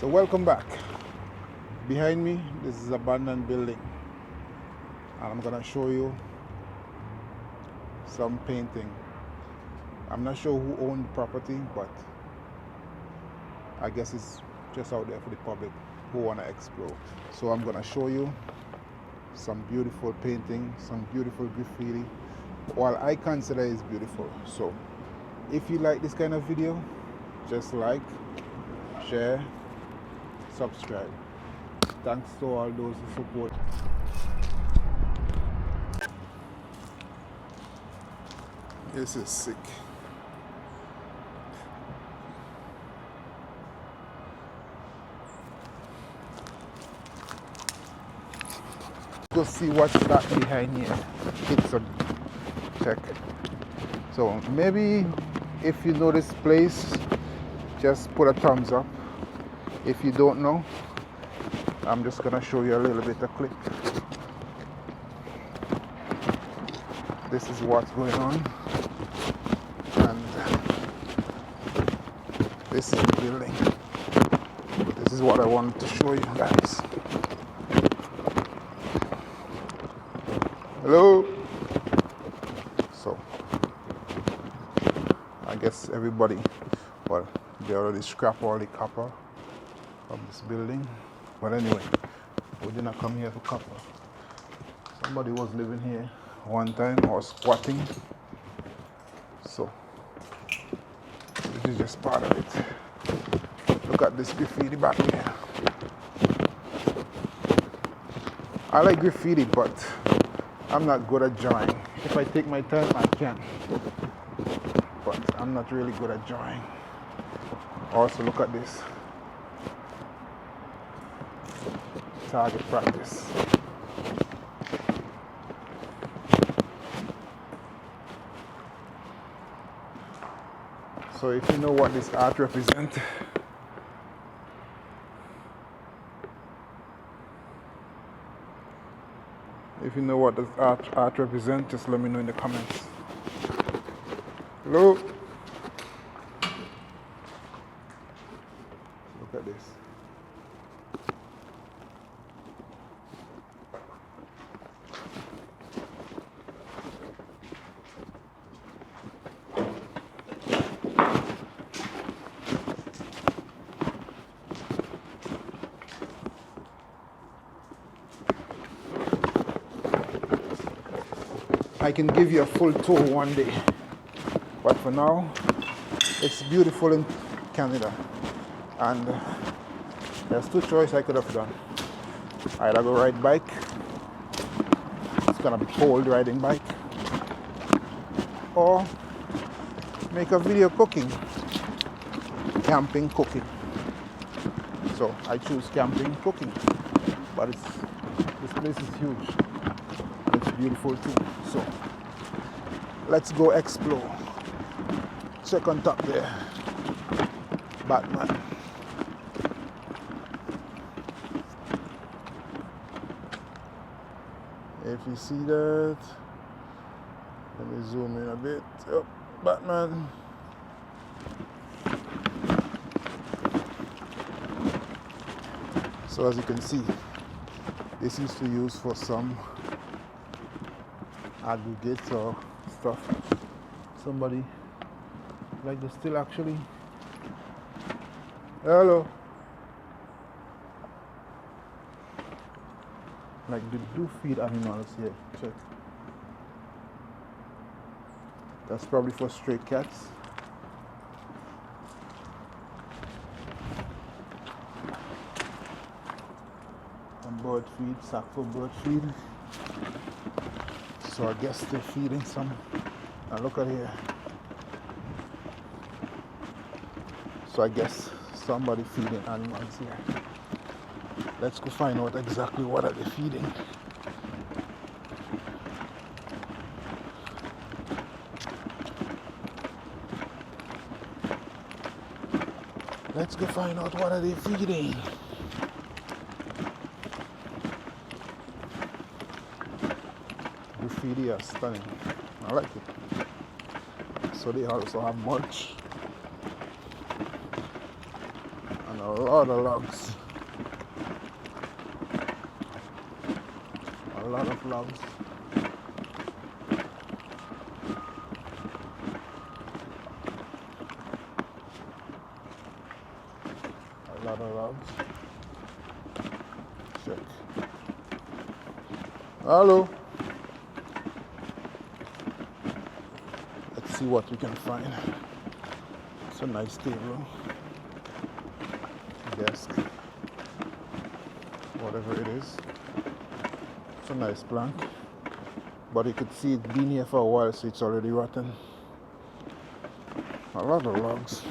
So welcome back. Behind me, this is abandoned building, and I'm gonna show you some painting. I'm not sure who owned the property, but I guess it's just out there for the public who wanna explore. So I'm gonna show you some beautiful painting, some beautiful graffiti. While I consider it's beautiful. So if you like this kind of video, just like, share, subscribe. Thanks to all those who support. This is sick. Go see what's that behind here. It's a check. So maybe if you know this place, just put a thumbs up. If you don't know, I'm just gonna show you a little bit of clip. This is what's going on, and this is the building. This is what I wanted to show you guys. Hello. So I guess everybody, well, they already scrapped all the copper from this building. But anyway, we did not come here for copper. Somebody was living here one time or squatting. So this is just part of it. Look at this graffiti back here. I like graffiti, but I'm not good at drawing. If I take my time, I can. But I'm not really good at drawing. Also, look at this. Target practice. So if you know what this art represents, just let me know in the comments. Hello? Look at this. I can give you a full tour one day, but for now, it's beautiful in Canada, and there's two choices I could have done. Either go ride bike, it's gonna be cold riding bike, or make a video cooking, camping cooking. So I choose camping cooking, but this place is huge. It's beautiful too. So let's go explore. Check on top there. Batman. If you see that, let me zoom in a bit. Oh, Batman. So as you can see, this is to use for some aggregates or stuff. Somebody like this still actually. Hello. Like they do feed animals here. Check. That's probably for stray cats. And bird feed, sack for bird feed. So I guess they're feeding some. Now look at here. So I guess somebody feeding animals here. Let's go find out exactly what are they feeding. Let's go find out what are they feeding. Graffiti are stunning. I like it. So they also have mulch. And a lot of logs. A lot of logs. A lot of logs. Check. Hello. Let's see what we can find. It's a nice table. Desk. Whatever it is. It's a nice plank. But you could see it been here for a while, so it's already rotten. A lot of logs.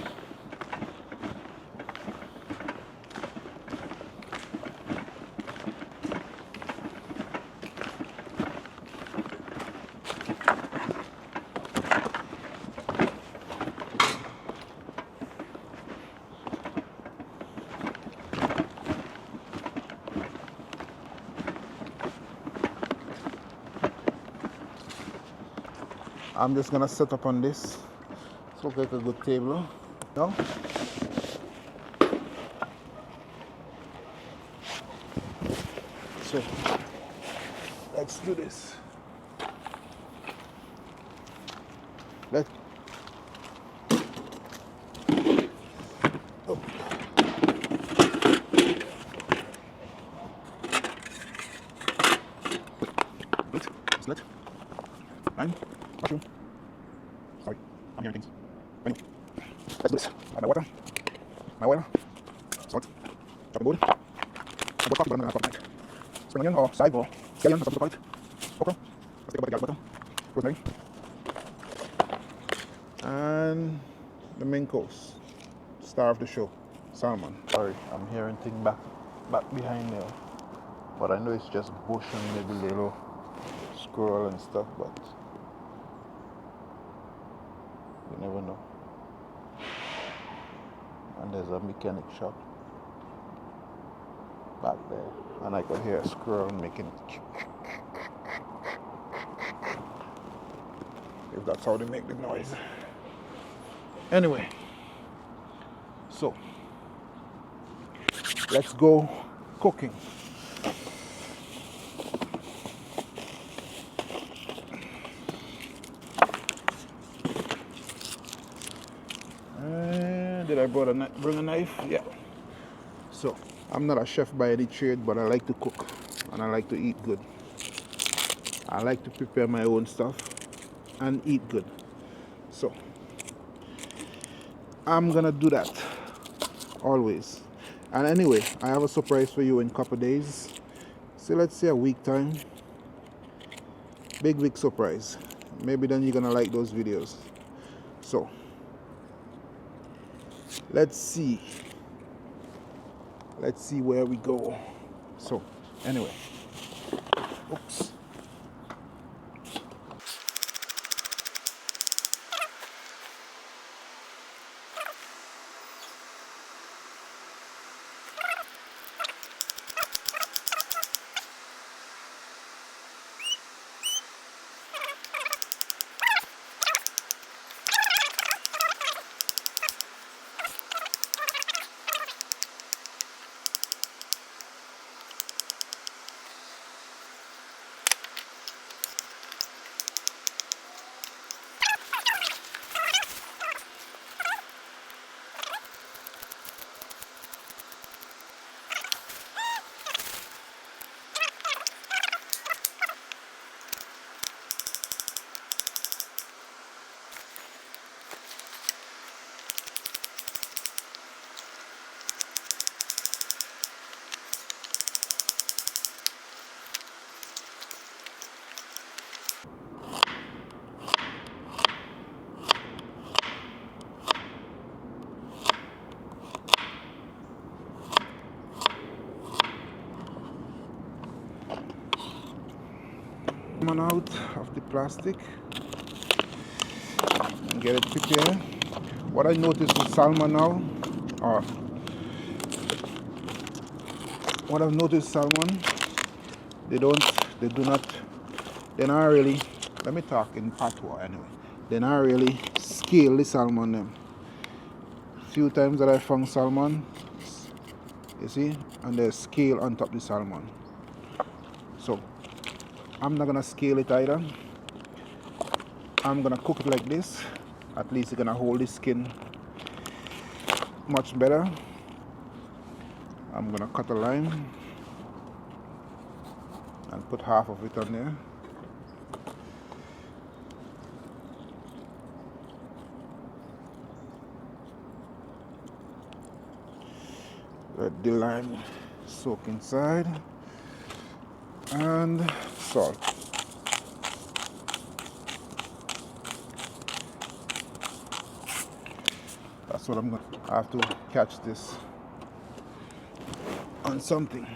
I'm just gonna set up on this. It looks like a good table. No? So let's do this. Let oh. Wait, it's lit. Fine. Mushroom. Sorry, I'm hearing things. Anyway, let's do this. Add my water, my oil, salt, chopping board. I put coffee, but I'm not going to put spring onion or chive or scallion, that's what we call it. Okra. Let's take about the garlic butter. Rosemary. And the main course. Star of the show. Salmon. Sorry, I'm hearing things back behind there. But I know it's just bush and maybe little squirrel and stuff, but you never know. And there's a mechanic shop back there, and I could hear a squirrel making if that's how they make the noise. Anyway, so let's go cooking. Did I bring a knife? Yeah. So, I'm not a chef by any trade, but I like to cook and I like to eat good. I like to prepare my own stuff and eat good. So, I'm gonna do that always. And anyway, I have a surprise for you in a couple days. So let's say a week time. Big surprise. Maybe then you're gonna like those videos. So let's see where we go. So anyway, oops. Out of the plastic and get it prepared. What I noticed with salmon now, or what I've noticed salmon, they're not really, let me talk in patois anyway, they're not really scale the salmon them. Few times that I found salmon, You see? And there's scale on top of the salmon. So I'm not gonna scale it either. I'm gonna cook it like this. At least it's gonna hold the skin much better. I'm gonna cut a line and put half of it on there. Let the lime soak inside, and salt. That's what I'm going to have to catch this on something.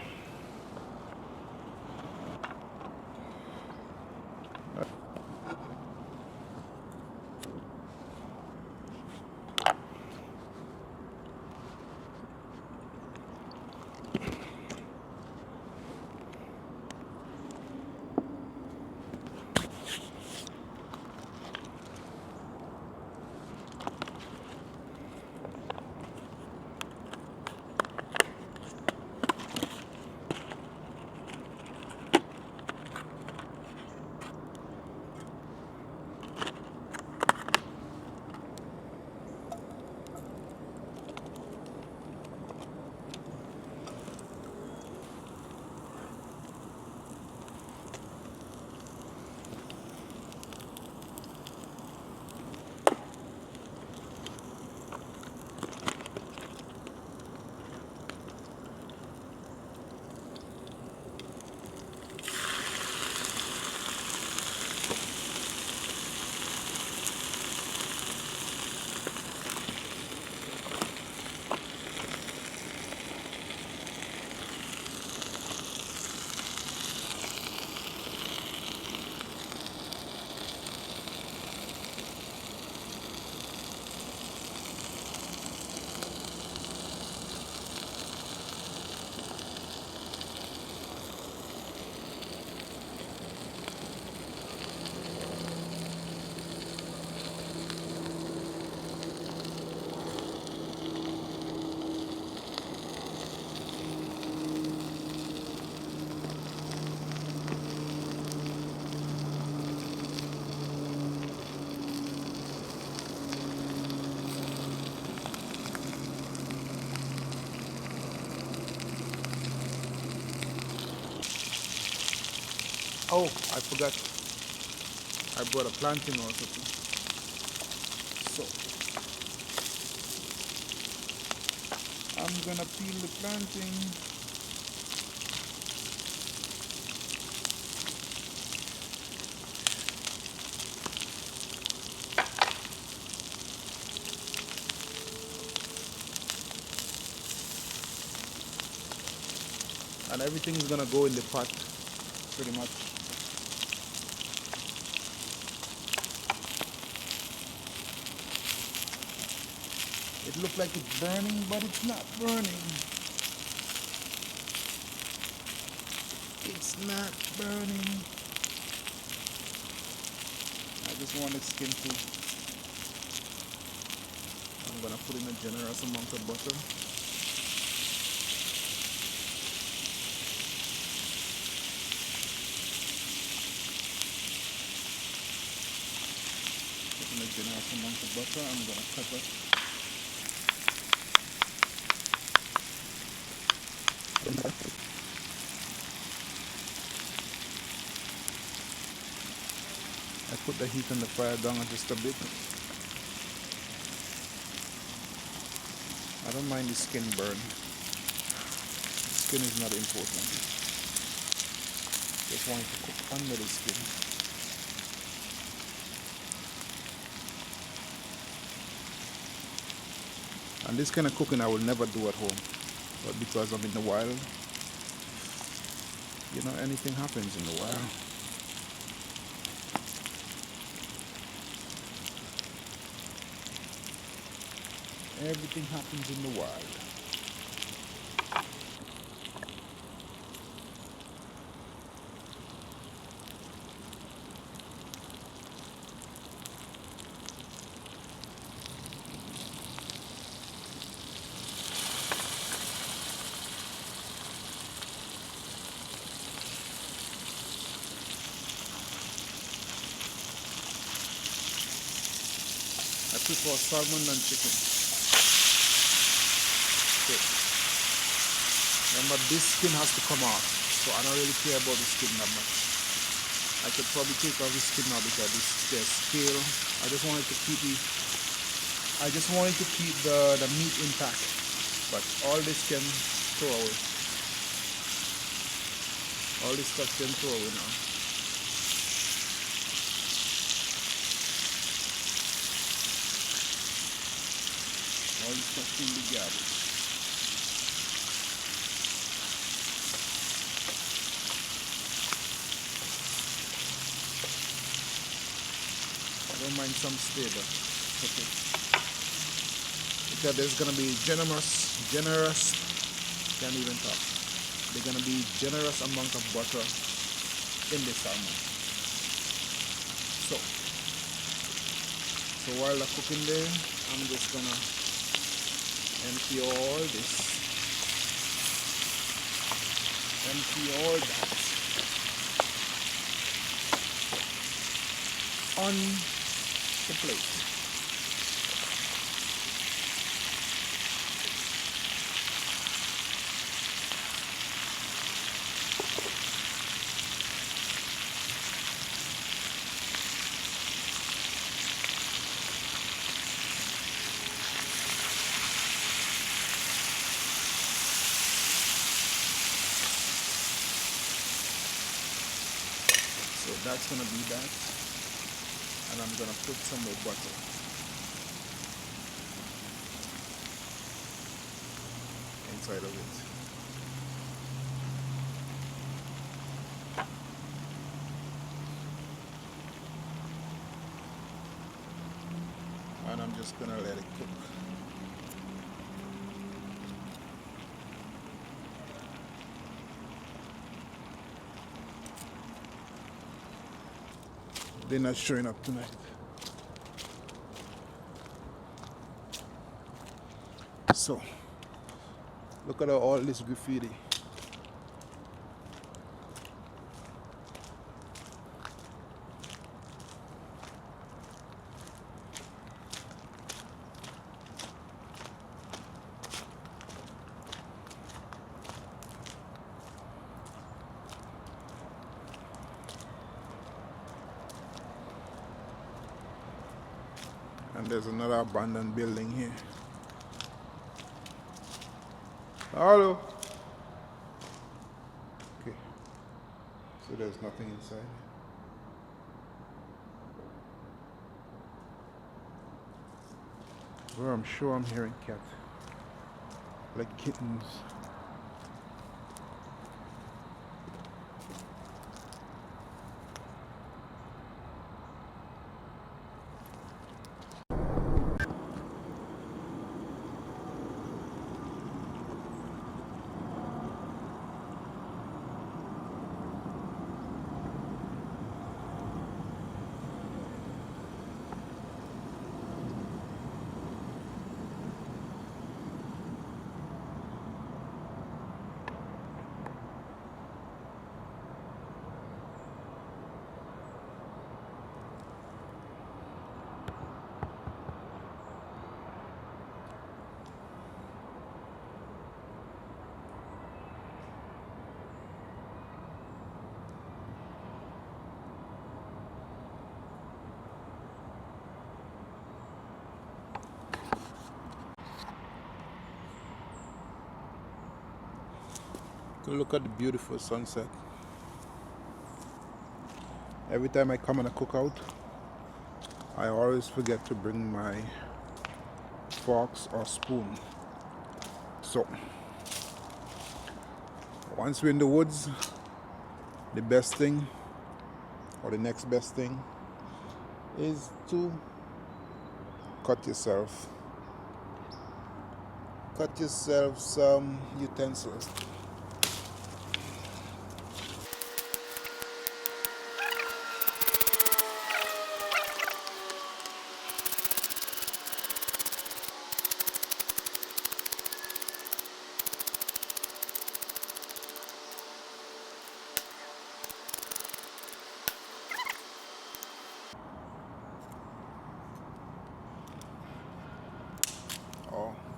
Oh, I forgot. I brought a plantain also too. So I'm gonna peel the plantain. And everything's gonna go in the pot pretty much. It looks like it's burning, but it's not burning. It's not burning. I just want the skin to. I'm gonna put in a generous amount of butter. Put in a generous amount of butter. I'm gonna cut it. I put the heat on the fire down just a bit. I don't mind the skin burn. The skin is not important. Just want it to cook under the skin. And this kind of cooking I will never do at home. But because I'm in the wild, you know, anything happens in the wild. Everything happens in the wild. for salmon and chicken. Okay. Remember, this skin has to come off, so I don't really care about the skin that much. I could probably take off the skin now because there's scale. I just wanted to keep the meat intact, but all this can throw away. All this stuff can throw away now. All this stuff can be garbage. I don't mind some stable. Okay. Because there's gonna be generous, can't even talk. There's gonna be generous amount of butter in the salmon. So while they're cooking there, I'm just gonna empty all this. Empty all that on the plate. So that's gonna be that, and I'm gonna put some more butter. Inside of it. And I'm just gonna let it cook. They're not showing up tonight. So, look at all this graffiti. And there's another abandoned building here. Hello. Okay. So there's nothing inside. Well, I'm sure I'm hearing cats. Like kittens. Go look at the beautiful sunset. Every time I come on a cookout, I always forget to bring my forks or spoon. So, once we're in the woods, the best thing, or the next best thing, is to cut yourself some utensils.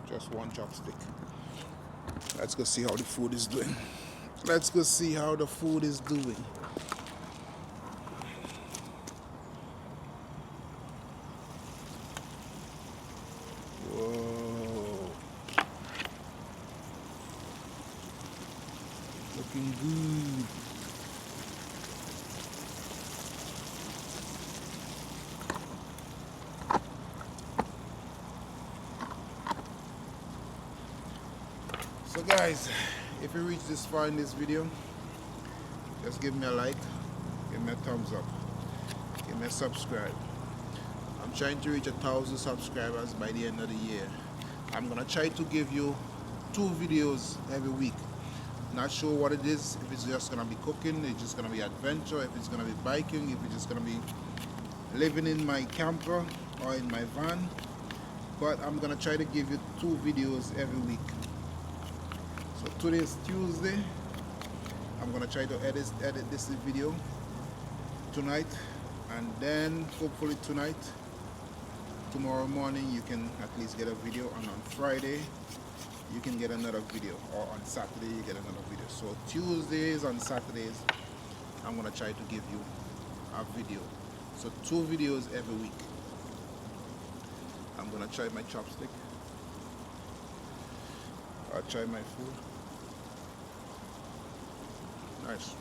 Just one chopstick. Let's go see how the food is doing. Let's go see how the food is doing. Whoa. Looking good. So guys, if you reach this far in this video, just give me a like, give me a thumbs up, give me a subscribe. I'm trying to reach 1,000 subscribers by the end of the year. I'm gonna try to give you 2 videos every week. Not sure what it is, if it's just gonna be cooking, it's just gonna be adventure, if it's gonna be biking, if it's just gonna be living in my camper or in my van. But I'm gonna try to give you 2 videos every week. So today is Tuesday. I'm gonna try to edit this video tonight, and then hopefully tomorrow morning you can at least get a video, and on Friday you can get another video, or on Saturday you get another video. So Tuesdays and Saturdays I'm gonna try to give you a video. So 2 videos every week. I'm gonna try my chopstick. I'll try my food. Nice.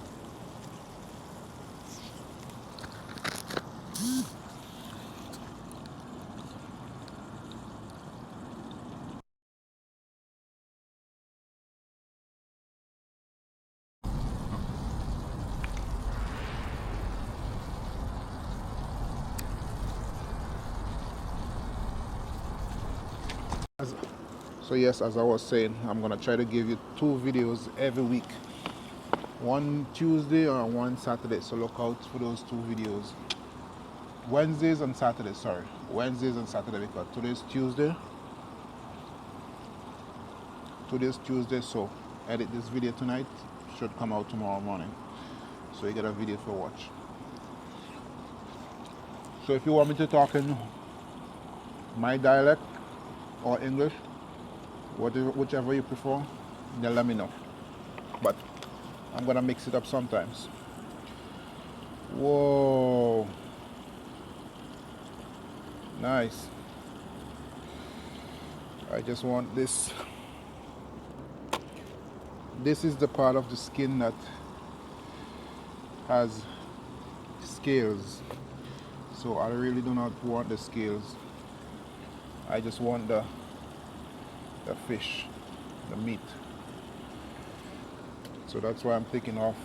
So yes, as I was saying, I'm gonna try to give you 2 videos every week. One Tuesday or one Saturday. So look out for those 2 videos. Wednesdays and Saturdays, sorry. Wednesdays and Saturday, because today's Tuesday. Today's Tuesday, so edit this video tonight. Should come out tomorrow morning. So you get a video to watch. So if you want me to talk in my dialect or English, whichever you prefer, then let me know. But I'm gonna mix it up sometimes. Whoa, nice. I just want this. This is the part of the skin that has scales. So I really do not want the scales. I just want the fish, the meat. So that's why I'm taking off.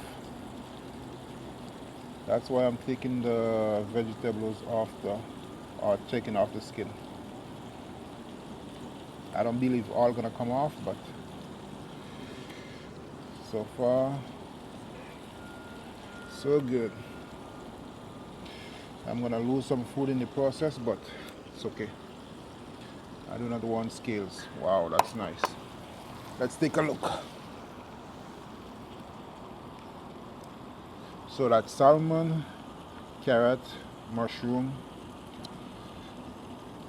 That's why I'm taking the vegetables off or taking off the skin. I don't believe all gonna come off, but so far so good. I'm gonna lose some food in the process, but it's okay. I do not want scales. Wow, that's nice. Let's take a look. So that's salmon, carrot, mushroom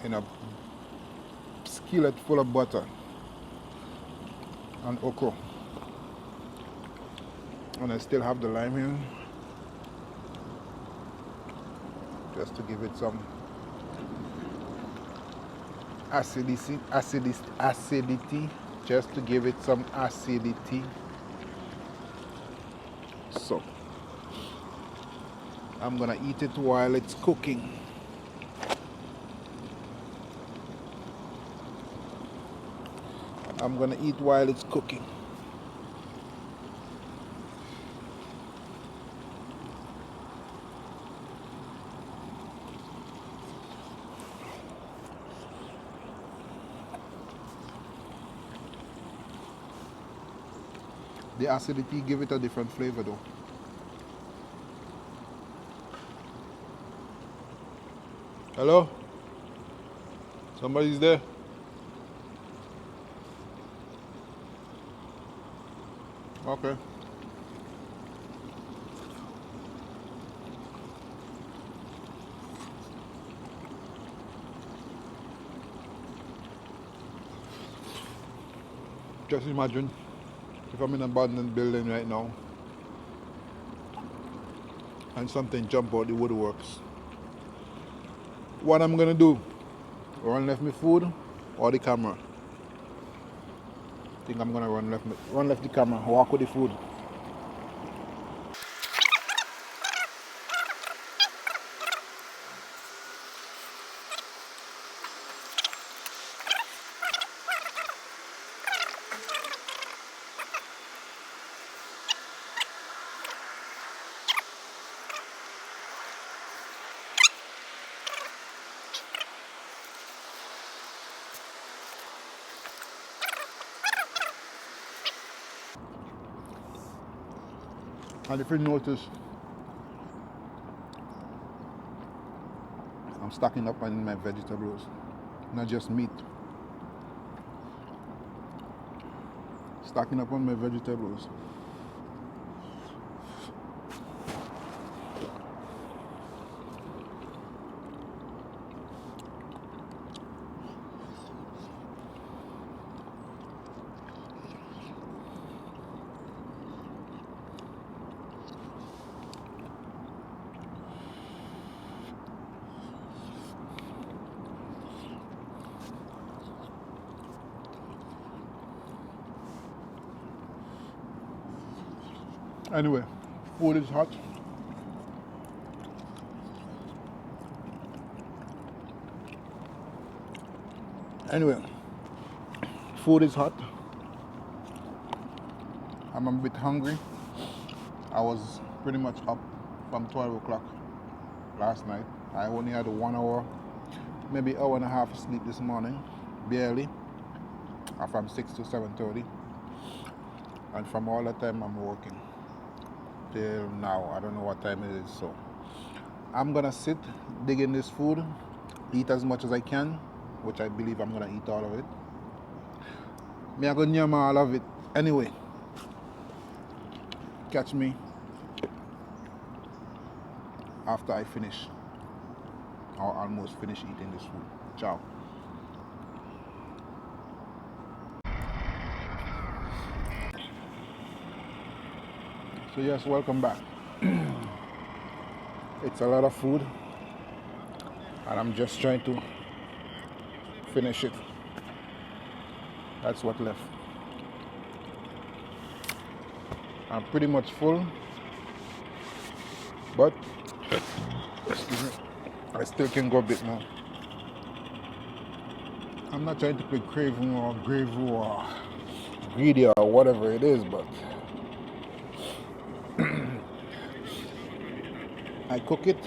in a skillet full of butter, and okra. And I still have the lime here, just to give it some acidity, just to give it some acidity. So I'm gonna eat it while it's cooking. I'm gonna eat while it's cooking. The acidity give it a different flavor though. Hello? Somebody's there? Okay. Just imagine if I'm in an abandoned building right now and something jump out the woodworks. What I'm gonna do? Run left me food or the camera? I think I'm gonna run left the camera, walk with the food. And if you notice, I'm stacking up on my vegetables, not just meat. Stacking up on my vegetables. Anyway, food is hot. Anyway, food is hot. I'm a bit hungry. I was pretty much up from 12 o'clock last night. I only had 1 hour, maybe hour and a half sleep this morning, barely. From 6 to 7:30. And from all that time I'm working till now. I don't know what time it is, so I'm gonna sit, dig in this food, eat as much as I can, which I believe I'm gonna eat all of it. I'm gonna yam all of it anyway. Catch me after I finish or almost finish eating this food. Ciao. So yes, welcome back. It's a lot of food and I'm just trying to finish it. That's what left. I'm pretty much full, but excuse me, I still can go a bit more. I'm not trying to be craving or grave or greedy or whatever it is, but I cook it,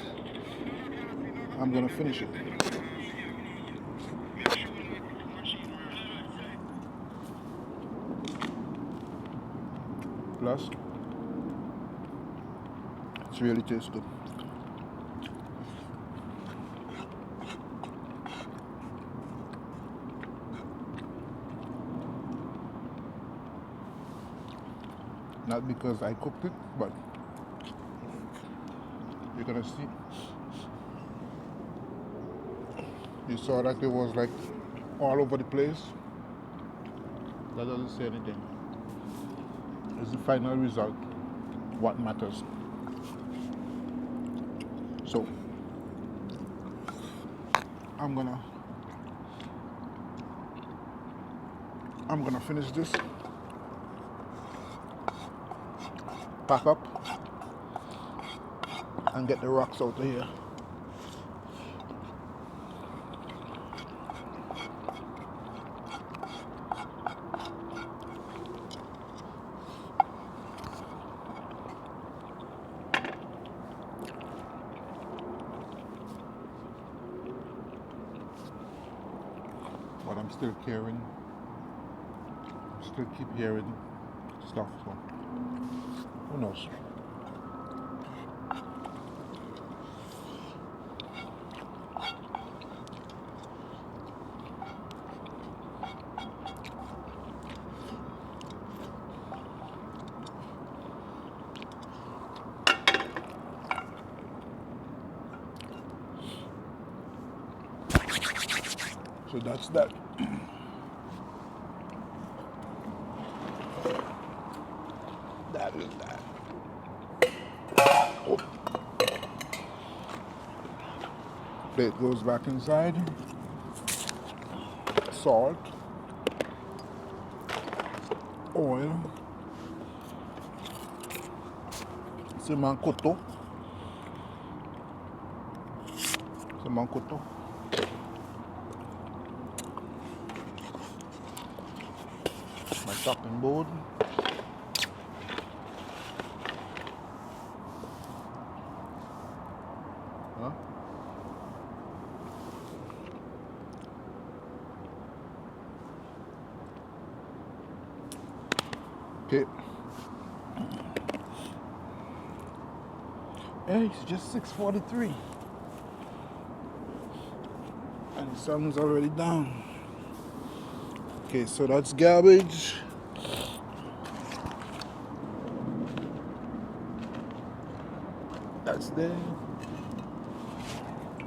I'm gonna finish it. Plus, it's really tastes good. Not because I cooked it, but you're gonna see. You saw that it was like all over the place. That doesn't say anything. It's the final result, what matters. So, I'm gonna finish this, pack up, and get the rocks out of here. But I'm still carrying, still keep hearing stuff, so who knows. So that's that. That is that. Oh. Plate goes back inside. Salt, oil, salmon koto, my chopping board, huh? Okay. Hey, it's just 6:43 and the sun's already down. Okay, so that's garbage. That's there.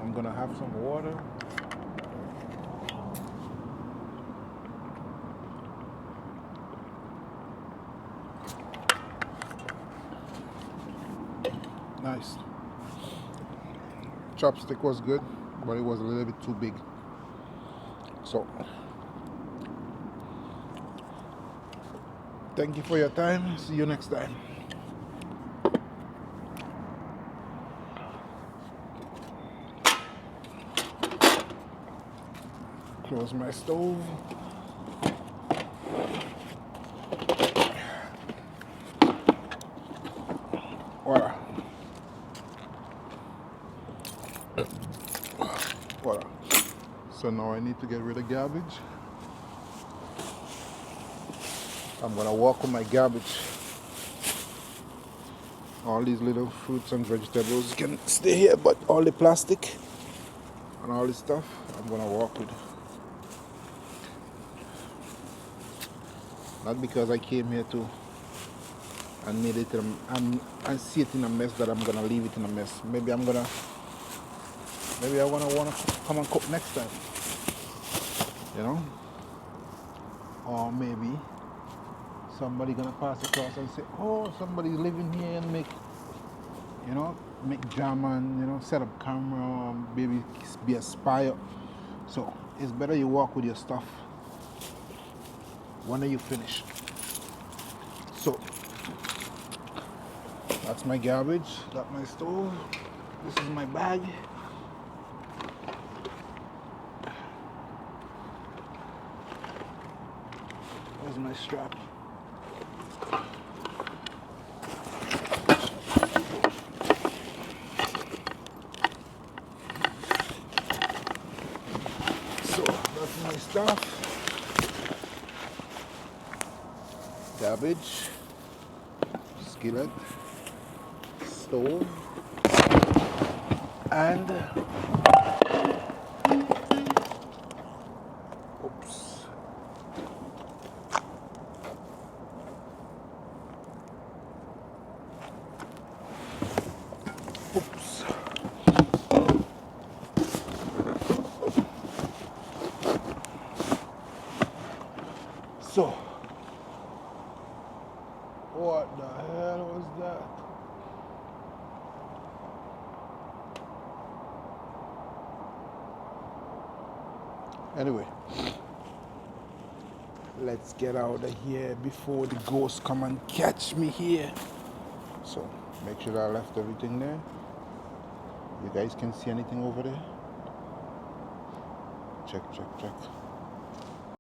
I'm gonna have some water. Nice. Chopstick was good, but it was a little bit too big. So, thank you for your time. See you next time. Close my stove. Voila. Voila. So now I need to get rid of garbage. I'm gonna walk with my garbage. All these little fruits and vegetables can stay here, but all the plastic and all this stuff, I'm gonna walk with. Not because I came here to and made it and see it in a mess that I'm gonna leave it in a mess. Maybe I wanna come and cook next time. You know? Or maybe somebody gonna pass across and say, oh, somebody's living here and make jam and set up camera, maybe be a spy. So it's better you walk with your stuff when you finish. So that's my garbage, that's my stove, this is my bag. Where's my strap? So that's my stuff. Garbage, skillet, stove, and oops. Oops. So, what the hell was that? Anyway, let's get out of here before the ghosts come and catch me here. So, make sure that I left everything there. You guys can see anything over there? Check.